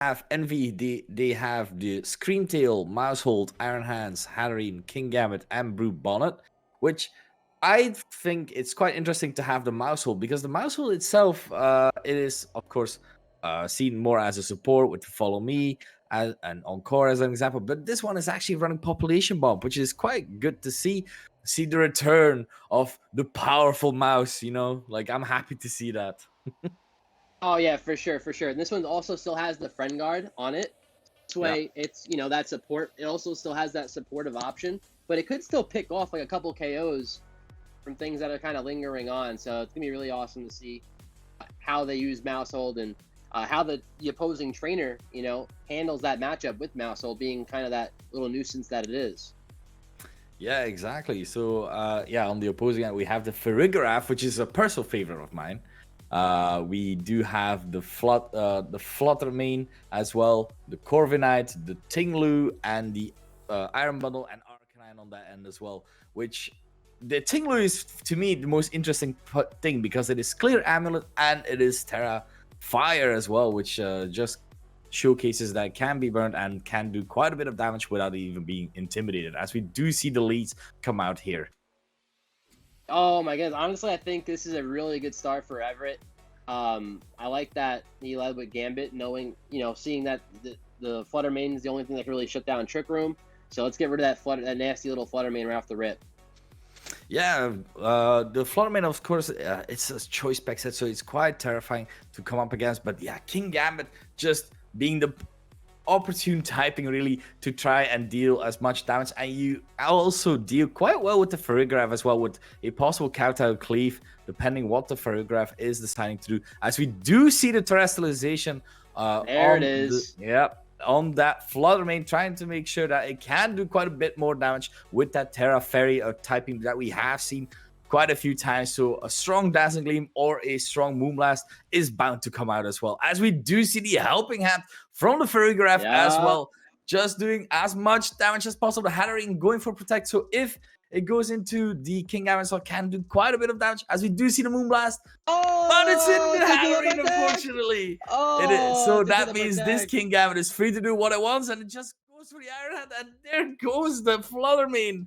have Envy, they have the Screamtail, Mousehold, Iron Hands, Hatterene, Kingambit, and Brute Bonnet, which I think it's quite interesting to have the Mousehold, because the Mousehold itself, it is, of course, seen more as a support with Follow Me and Encore as an example, but this one is actually running Population Bomb, which is quite good to see the return of the powerful mouse, you know? Like, I'm happy to see that. Oh yeah, for sure, for sure. And this one also still has the friend guard on it. This way, it's that support. It also still has that supportive option, but it could still pick off like a couple KOs from things that are kind of lingering on. So it's gonna be really awesome to see how they use Mousehold and how the opposing trainer, handles that matchup with Mousehold being kind of that little nuisance that it is. Yeah, exactly. So, yeah, on the opposing end, we have the Farigiraf, which is a personal favorite of mine. We do have the Fluttermane as well, the Corviknight, the Tinglu, and the Iron Bundle and Arcanine on that end as well. Which the Tinglu is, to me, the most interesting thing, because it is Clear Amulet and it is Terra Fire as well, which just showcases that it can be burned and can do quite a bit of damage without even being intimidated, as we do see the leads come out here. Oh my goodness. Honestly, I think this is a really good start for Everett. I like that he led with Gambit, knowing, seeing that the Fluttermane is the only thing that can really shut down Trick Room. So let's get rid of that nasty little Fluttermane right off the rip. Yeah, the Fluttermane, of course, it's a choice spec set, so it's quite terrifying to come up against. But yeah, Kingambit just being the opportune typing really to try and deal as much damage, and you also deal quite well with the Farigiraf as well, with a possible Kowtow Cleave depending what the Farigiraf is deciding to do, as we do see the terrestrialization there it is. On that Fluttermane, trying to make sure that it can do quite a bit more damage with that Terra Fairy typing that we have seen quite a few times. So a strong Dazzling Gleam or a strong Moonblast is bound to come out as well, as we do see the Helping Hand from the Farigiraf as well, just doing as much damage as possible. The Hatterene going for Protect, so if it goes into the Kingambit, so it can do quite a bit of damage, as we do see the Moonblast. But it's in the Hatterene, unfortunately. It is. So that means this Kingambit is free to do what it wants, and it just goes for the Iron Hand, and there goes the Fluttermane.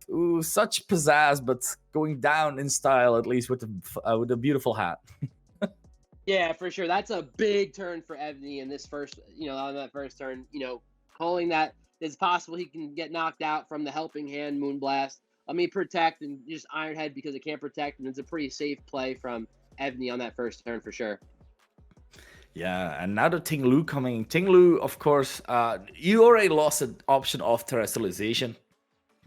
Ooh, such pizzazz, but going down in style, at least with the beautiful hat. Yeah, for sure. That's a big turn for Evni in this first, on that first turn, calling that it's possible he can get knocked out from the Helping Hand Moonblast. Let me protect and just Iron Head because it can't protect, and it's a pretty safe play from Evni on that first turn for sure. Yeah, and now the Tinglu coming. Tinglu, of course, you already lost an option of terrestrialization.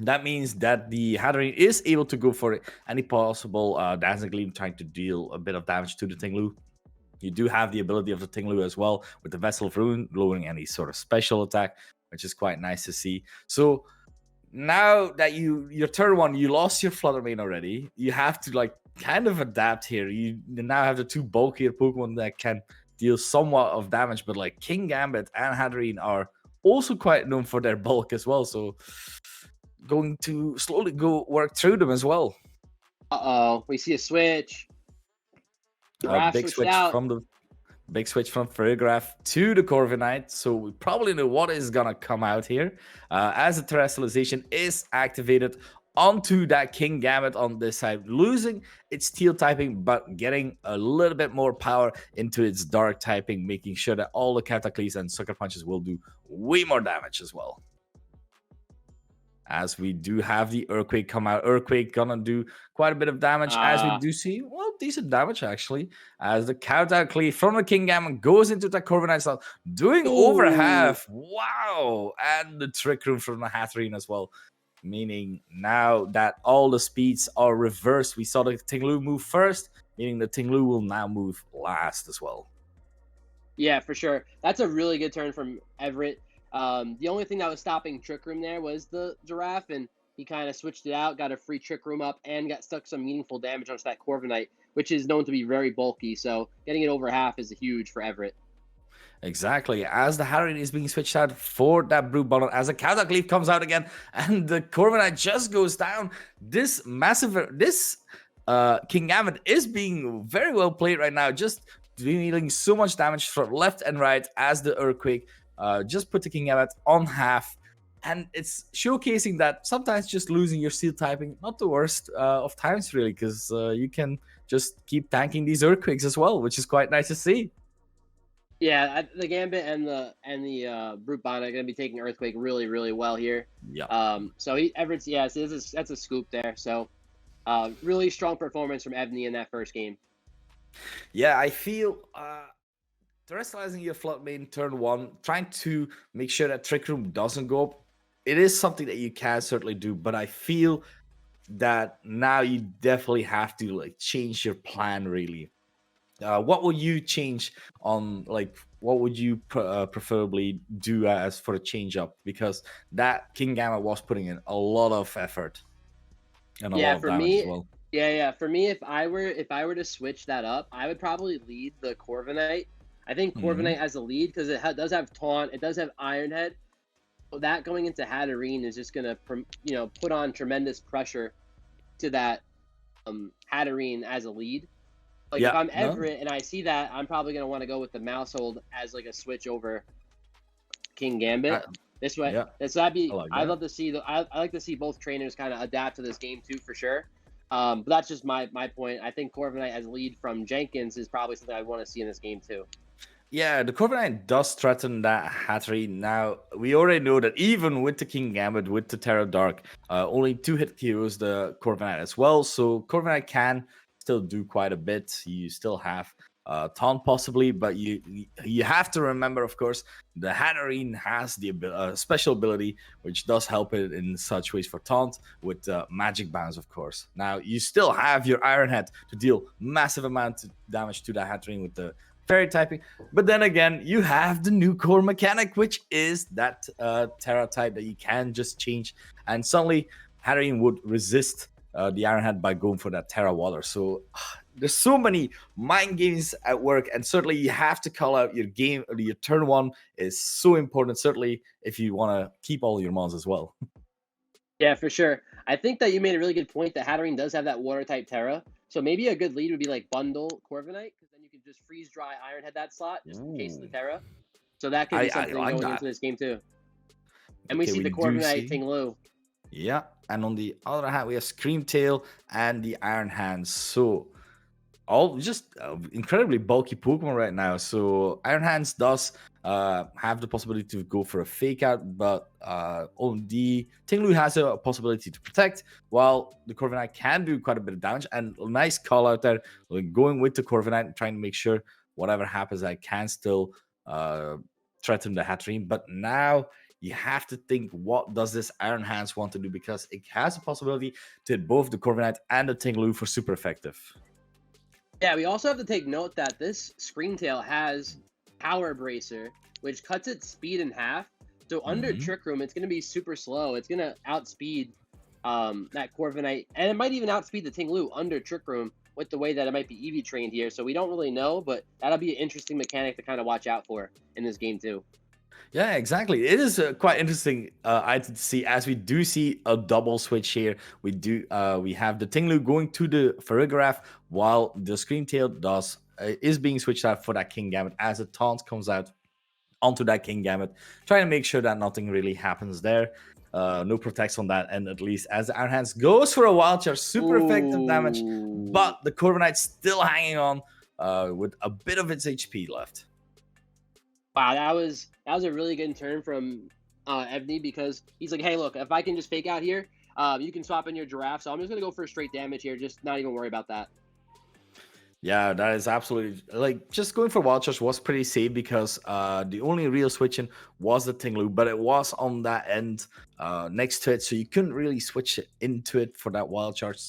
That means that the Hatterene is able to go for any possible Dazzling Gleam, trying to deal a bit of damage to the Tinglu. You do have the ability of the Tinglu as well with the Vessel of Ruin, lowering any sort of special attack, which is quite nice to see. So now that your turn one, you lost your Fluttermane already, you have to kind of adapt here. You now have the two bulkier Pokemon that can deal somewhat of damage, but Kingambit and Hatterene are also quite known for their bulk as well. So going to slowly go work through them as well. We see a switch. Big switch from Farigiraf to the Corviknight, so we probably know what is gonna come out here, as the terrestrialization is activated onto that Kingambit on this side, losing its Steel typing, but getting a little bit more power into its Dark typing, making sure that all the Cataclysms and Sucker Punches will do way more damage as well. As we do have the Earthquake come out. Earthquake gonna do quite a bit of damage, as we do see, well, decent damage actually, as the Kowtow Cleave from the Kingambit goes into the Corviknight style, doing over half. Wow! And the Trick Room from the Hatterene as well, meaning now that all the speeds are reversed. We saw the Tinglu move first, meaning the Tinglu will now move last as well. Yeah, for sure. That's a really good turn from Everett. The only thing that was stopping Trick Room there was the Giraffe, and he kind of switched it out, got a free Trick Room up, and got stuck some meaningful damage onto that Corviknight, which is known to be very bulky. So getting it over half is huge for Everett. Exactly, as the Hatterene is being switched out for that Brute Bonnet, as the Kowtow Cleave comes out again, and the Corviknight just goes down. This Kingambit is being very well played right now, just dealing so much damage from left and right as the Earthquake just put the King Gambit on half. And it's showcasing that sometimes just losing your Steel typing, not the worst of times really, because you can just keep tanking these Earthquakes as well, which is quite nice to see. Yeah, the Gambit and the Brute Bond are going to be taking Earthquake really, really well here. Yeah. So Everett's, yes, that's a scoop there. So really strong performance from Evni in that first game. Yeah, I feel terrestrializing your Flood Main turn 1, trying to make sure that Trick Room doesn't go up, it is something that you can certainly do, but I feel that now you definitely have to like change your plan really. What would you change on, like, what would you preferably do as for a change up? Because that King Gambit was putting in a lot of effort and a lot of damage as well. Yeah. For me, if I were to switch that up, I would probably lead the Corviknight. I think Corviknight as a lead because it does have Taunt, it does have Iron Head. So that going into Hatterene is just gonna put on tremendous pressure to that Hatterene as a lead. Like if I'm Everett and I see that, I'm probably gonna want to go with the Mousehold as like a switch over King Gambit. This way, that'd be. I'd love to see I like to see both trainers kind of adapt to this game too, for sure. But that's just my point. I think Corviknight as lead from Jenkins is probably something I want to see in this game too. Yeah, the Corviknight does threaten that Hatterene. Now, we already know that even with the King Gambit, with the Terra Dark, only 2-hit KOs the Corviknight as well. So Corviknight can still do quite a bit. You still have Taunt possibly, but you have to remember, of course, the Hatterene has the special ability, which does help it in such ways for Taunt with Magic Bounce, of course. Now, you still have your Iron Head to deal massive amount of damage to that Hatterene with the Fairy typing, but then again, you have the new core mechanic, which is that Terra type that you can just change, and suddenly Hatterene would resist the Iron Head by going for that Terra Water. So there's so many mind games at work, and certainly you have to call out your game. Your turn 1 is so important, certainly if you want to keep all your mons as well. Yeah, for sure. I think that you made a really good point that Hatterene does have that water type Terra. So maybe a good lead would be like bundle Corviknight, because then you can just freeze dry Iron Head that slot just in case of the Terra. So that could be something going into this game too. And we see the Corviknight Ting-Lu. Yeah, and on the other hand, we have Screamtail and the Iron Hands. So all just incredibly bulky Pokemon right now. So Iron Hands does have the possibility to go for a fake out, but on the Ting-Lu has a possibility to protect, while the Corviknight can do quite a bit of damage. And a nice call out there, like going with the Corviknight, trying to make sure whatever happens, I can still threaten the Hatterene. But now you have to think, what does this Iron Hands want to do? Because it has a possibility to hit both the Corviknight and the Ting-Lu for super effective. Yeah, we also have to take note that this Screamtail has Power Bracer, which cuts its speed in half. So under Trick Room, it's going to be super slow. It's going to outspeed that Corviknight, and it might even outspeed the Ting-Lu under Trick Room with the way that it might be EV trained here. So we don't really know, but that'll be an interesting mechanic to kind of watch out for in this game too. Yeah, exactly. It is quite interesting item to see, as we do see a double switch here. We have the Ting-Lu going to the Farigiraf, while the Screamtail is being switched out for that King Gambit as a taunt comes out onto that King Gambit, trying to make sure that nothing really happens there. No protects on that, and at least as the Iron Hands goes for a wild charge, super effective damage, but the Corviknight still hanging on with a bit of its HP left. Wow, that was a really good turn from Evni, because he's like, hey, look, if I can just fake out here, you can swap in your Giraffe. So I'm just going to go for straight damage here, just not even worry about that. Yeah, that is absolutely, like, just going for Wild Charge was pretty safe, because the only real switching was the Ting-Lu, but it was on that end next to it, so you couldn't really switch into it for that Wild Charge.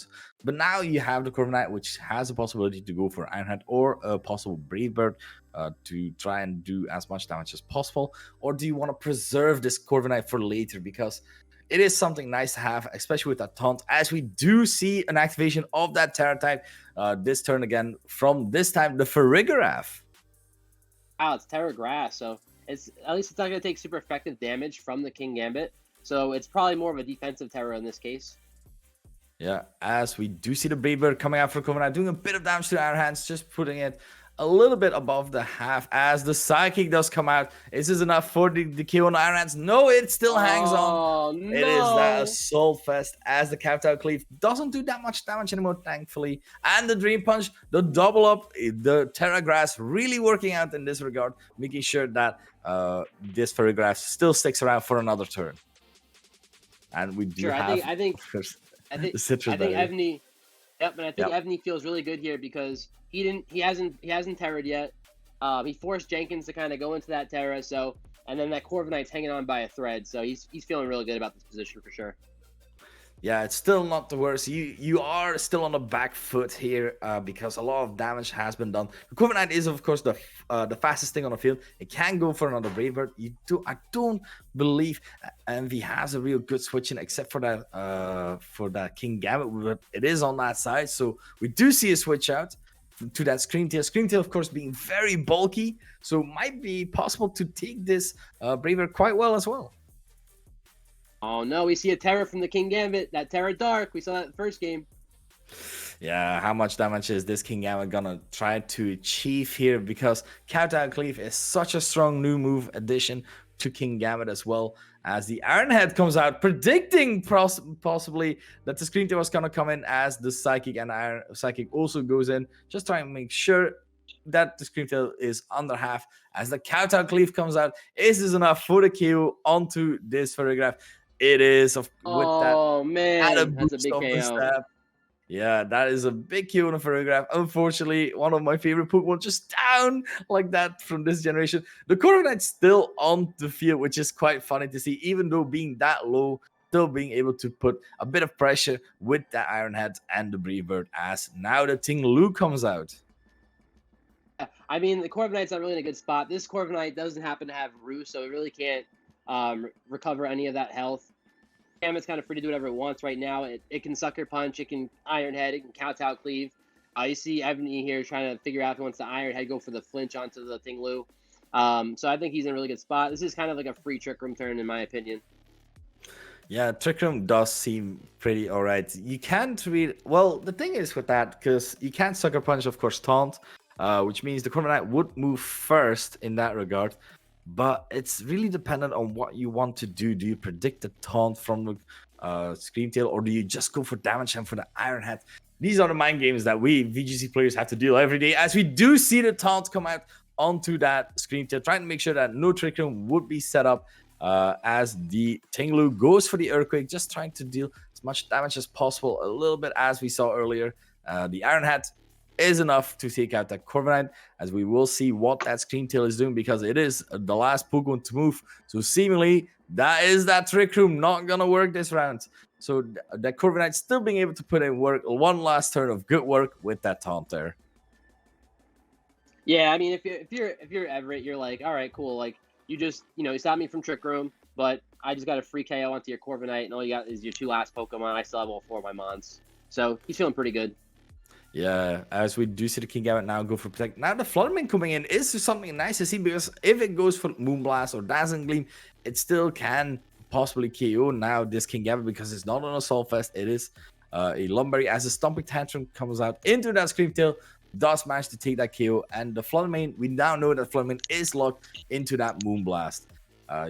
But now you have the Corviknight, which has a possibility to go for Iron Head or a possible Brave Bird to try and do as much damage as possible. Or do you want to preserve this Corviknight for later? Because it is something nice to have, especially with that taunt, as we do see an activation of that Terra type this turn again from this time the Farigiraf. Wow, it's Terra Grass, so it's at least it's not going to take super effective damage from the King Gambit. So it's probably more of a defensive Terra in this case. Yeah, as we do see the Brave Bird coming out for Corviknight, doing a bit of damage to Iron Hands, just putting it a little bit above the half as the Psychic does come out. Is this enough for the kill on Iron Hands? No, it still hangs on. Oh, no. It is that Assault Fest as the Countdown Cleave doesn't do that much damage anymore, thankfully. And the Dream Punch, the double up, the Terra Grass really working out in this regard, making sure that this Fairy Grass still sticks around for another turn. And we do have, I think the Citrus Berry. Evni. Yep, and I think Evni feels really good here because he hasn't terra'd yet. He forced Jenkins to kind of go into that Terra, so and then that Corviknight's hanging on by a thread, so he's feeling really good about this position for sure. Yeah, it's still not the worst. You are still on the back foot here because a lot of damage has been done. The Corviknight is, of course, the fastest thing on the field. It can go for another Brave Bird. I don't believe Envy has a real good switching, except for that King Gambit. But it is on that side, so we do see a switch out to that Screamtail. Screamtail, of course, being very bulky, so it might be possible to take this Brave Bird quite well as well. Oh no, we see a Terra from the King Gambit. That Terra Dark. We saw that in the first game. Yeah, how much damage is this King Gambit gonna try to achieve here? Because Countdown Cleave is such a strong new move addition to King Gambit as well. As the Iron Head comes out, predicting possibly that the Screamtail was gonna come in as the Psychic, and Iron Psychic also goes in. Just trying to make sure that the Screamtail is under half. As the Countdown Cleave comes out, is this enough for the KO onto this Photograph? It is. Man, that's a big KO. Yeah, that is a big KO on a Photograph. Unfortunately, one of my favorite Pokemon just down like that from this generation. The Corviknight's still on the field, which is quite funny to see, even though being that low, still being able to put a bit of pressure with that Iron Head and the Brave Bird, as now the Ting-Lu comes out. I mean, the Corviknight's not really in a good spot. This Corviknight doesn't happen to have Roost, so it really can't recover any of that health. Gambit's kind of free to do whatever it wants right now. It can Sucker Punch, it can Iron Head, it can Kowtow Cleave. You see Evni here trying to figure out if he wants the Iron Head, go for the flinch onto the Ting-Lu. So I think he's in a really good spot. This is kind of like a free Trick Room turn, in my opinion. Yeah, Trick Room does seem pretty alright. You can't read... Well, the thing is with that, because you can't Sucker Punch, of course, Taunt, which means the Corviknight would move first in that regard. But it's really dependent on what you want to do. Do you predict the Taunt from the Screamtail, or do you just go for damage and for the Iron Head? These are the mind games that we VGC players have to deal every day, as we do see the Taunt come out onto that Screamtail, trying to make sure that no Trick Room would be set up as the Ting-Lu goes for the Earthquake, just trying to deal as much damage as possible, a little bit as we saw earlier. The Iron Head is enough to take out that Corviknight, as we will see what that Screamtail is doing, because it is the last Pokemon to move. So seemingly that is that Trick Room not gonna work this round. So that Corviknight still being able to put in work, one last turn of good work with that Taunt there. Yeah, I mean, if you're Everett, you're like, all right, cool. Like you just you stopped me from Trick Room, but I just got a free KO onto your Corviknight, and all you got is your 2 last Pokemon. I still have all 4 of my Mons, so he's feeling pretty good. Yeah, as we do see the King Gambit now go for Protect. Now the Fluttermane coming in is something nice to see, because if it goes for Moonblast or Dazzling Gleam, it still can possibly KO now this King Gambit, because it's not an Assault Vest, it is a Lumberry, as the Stomping Tantrum comes out into that Screamtail, does manage to take that KO, and the Fluttermane, we now know that Fluttermane is locked into that Moonblast.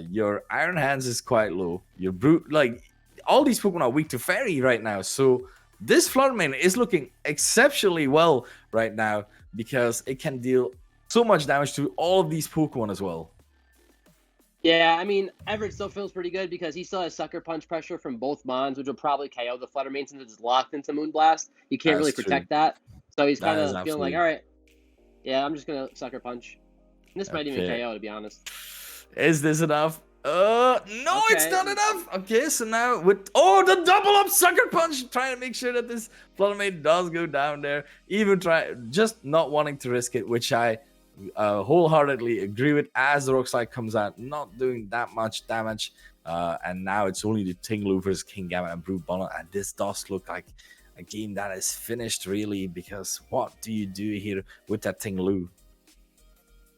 Your Iron Hands is quite low. Your Brute, like, all these Pokemon are weak to Fairy right now, so this Fluttermane is looking exceptionally well right now, because it can deal so much damage to all of these Pokemon as well. Yeah, I mean, Everett still feels pretty good because he still has Sucker Punch pressure from both Mons, which will probably KO the Fluttermane since it's locked into Moonblast. You can't really protect that. So he's kind of feeling like, all right, yeah, I'm just going to Sucker Punch. And this might even KO, to be honest. Is this enough? No, okay. It's not enough. Okay, so now with the double up Sucker Punch, trying to make sure that this Fluttermane does go down there, even just not wanting to risk it, which I wholeheartedly agree with, as the Rock Slide comes out, not doing that much damage, and now it's only the Ting-Lu versus King Gambit and Brute Bonnet, and this does look like a game that is finished, really, because what do you do here with that Ting-Lu?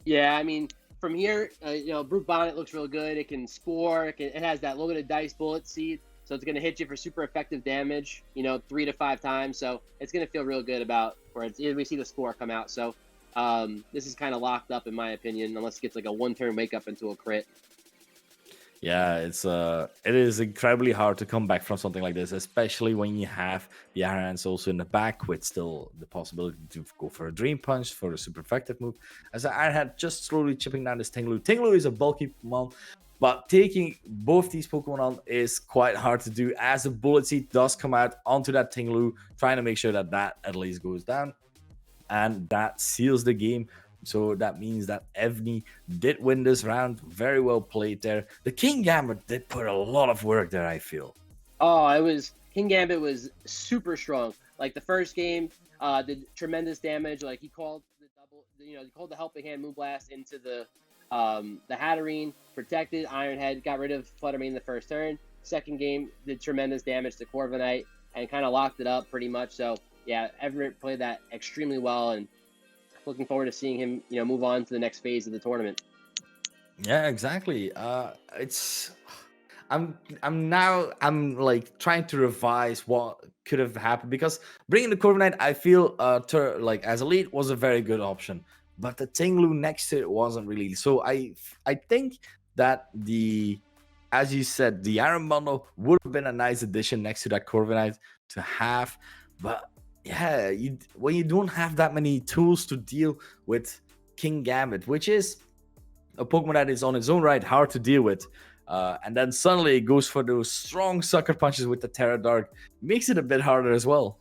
Yeah, I mean, from here, Brute Bonnet looks real good. It can Spore. It has that loaded Dice Bullet Seed, so it's going to hit you for super effective damage, 3 to 5 times. So it's going to feel real good about where we see the Spore come out. So this is kind of locked up in my opinion, unless it gets like a one-turn wake up into a crit. Yeah, it is incredibly hard to come back from something like this, especially when you have the Iron Hands also in the back with still the possibility to go for a Dream Punch for a super effective move. As the Iron Hand just slowly chipping down this Tinglu. Tinglu is a bulky Pokemon, but taking both these Pokemon on is quite hard to do, as the Bullet Seed does come out onto that Tinglu, trying to make sure that that at least goes down, and that seals the game. So that means that Evni did win this round. Very well played there. The King Gambit did put a lot of work there, I feel. Oh, it was King Gambit was super strong. Like the first game, did tremendous damage. Like he called the double, he called the Helping Hand Moonblast into the Hatterene, protected Iron Head, got rid of Fluttermane in the first turn. Second game did tremendous damage to Corviknight and kind of locked it up pretty much. So yeah, Everett played that extremely well, and looking forward to seeing him, move on to the next phase of the tournament. Yeah, exactly. I'm like trying to revise what could have happened, because bringing the Corviknight, I feel like as elite was a very good option, but the Tinglu next to it wasn't really. So I think that as you said, the Iron Bundle would have been a nice addition next to that Corviknight to have, but yeah, when you don't have that many tools to deal with King Gambit, which is a Pokemon that is on its own right hard to deal with, and then suddenly it goes for those strong sucker punches with the Terra Dark, makes it a bit harder as well.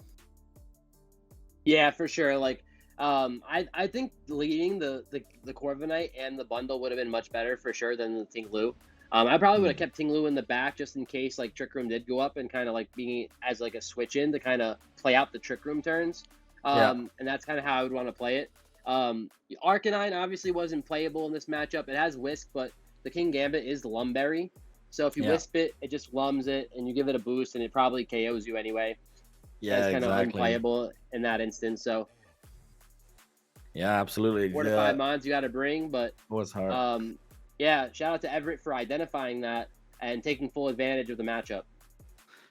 Yeah, for sure. Like, I think leading the Corviknight and the bundle would have been much better for sure than the Tinglu. I probably would have kept Tinglu in the back just in case like Trick Room did go up, and kind of like being as like a switch in to kind of play out the Trick Room turns. And that's kind of how I would want to play it. Arcanine obviously wasn't playable in this matchup. It has Wisp, but the King Gambit is the Lumberry. So if you Wisp it, it just lums it, and you give it a boost, and it probably KOs you anyway. Yeah, it's kind of unplayable in that instance. So yeah, absolutely. 4 to 5 mons you got to bring, but it was hard. Yeah, shout out to Everett for identifying that and taking full advantage of the matchup.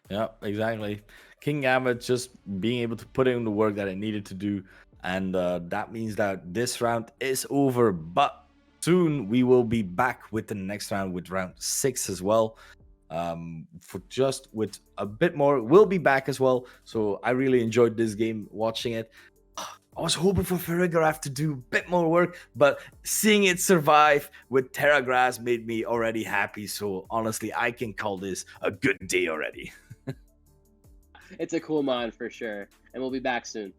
Yeah, exactly. King Gambit just being able to put in the work that it needed to do, and that means that this round is over. But soon we will be back with the next round, with round 6 as well. For just with a bit more, we'll be back as well. So I really enjoyed this game, watching it. I was hoping for Farigiraf to do a bit more work, but seeing it survive with Terra Grass made me already happy. So honestly, I can call this a good day already. It's a cool mod for sure, and we'll be back soon.